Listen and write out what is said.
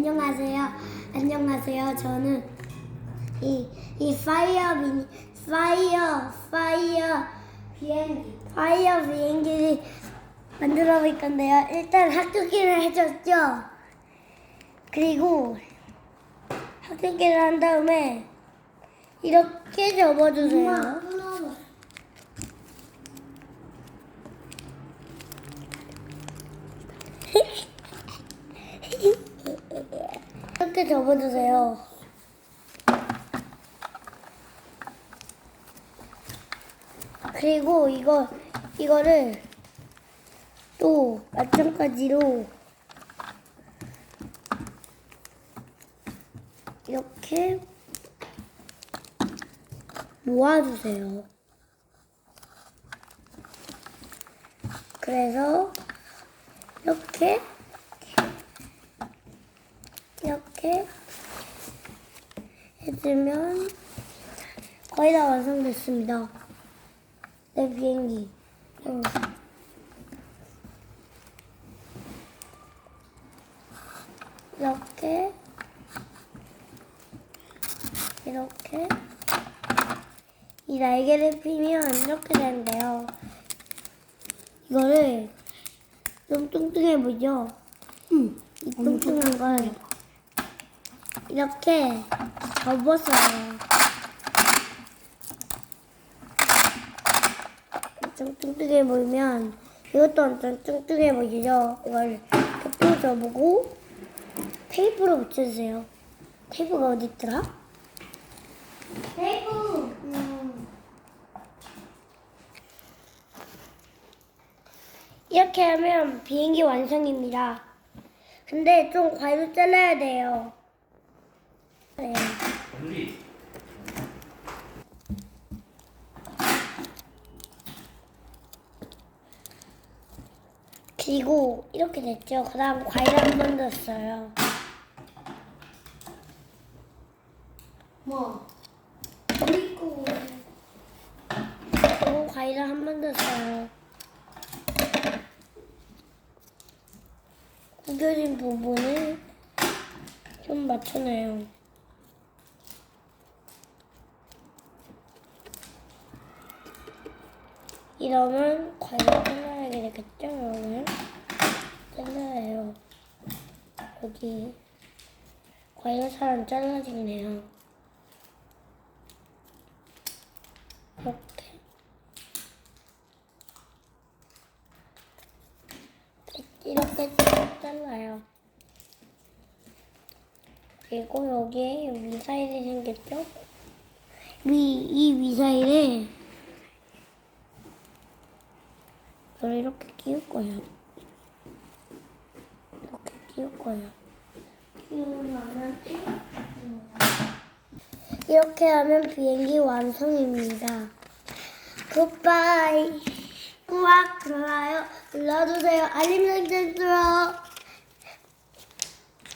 안녕하세요. 저는 이 파이어 비행기를 만들어 볼 건데요. 일단 합격기를 해줬죠. 그리고 합격기를 한 다음에 이렇게 접어주세요. 이렇게 접어주세요. 그리고 이거를 또 마찬가지로 이렇게 모아주세요. 그래서 이렇게 해주면 거의 다 완성됐습니다. 내 비행기. 이렇게 이 날개를 피면 이렇게 되는데요. 이거를 좀 뚱뚱해 보이죠? 이 뚱뚱한 걸 이렇게 접었어요. 좀 뚱뚱해 보이면 이것도 엄청 뚱뚱해 보이죠? 이걸 이렇게 또 접고 테이프로 붙여주세요. 테이프가 어디 있더라? 테이프! 이렇게 하면 비행기 완성입니다. 근데 좀 과일을 잘라야 돼요. 네. 그리고 이렇게 됐죠. 그 다음 과일 한 번 넣었어요. 그리고 과일을 한 번 넣었어요. 구겨진 부분을 좀 맞춰놔요. 이러면 과일을 잘라야 되겠죠, 여러분? 잘라요. 여기 과일을 잘 안 잘라지네요. 이렇게 잘라요. 그리고 여기에 미사일이 생겼죠? 이 미사일에 이걸 이렇게 끼울 거예요. 이렇게 하면 비행기 완성입니다. 굿바이. 구독, 좋아요 눌러주세요. 알림 설정.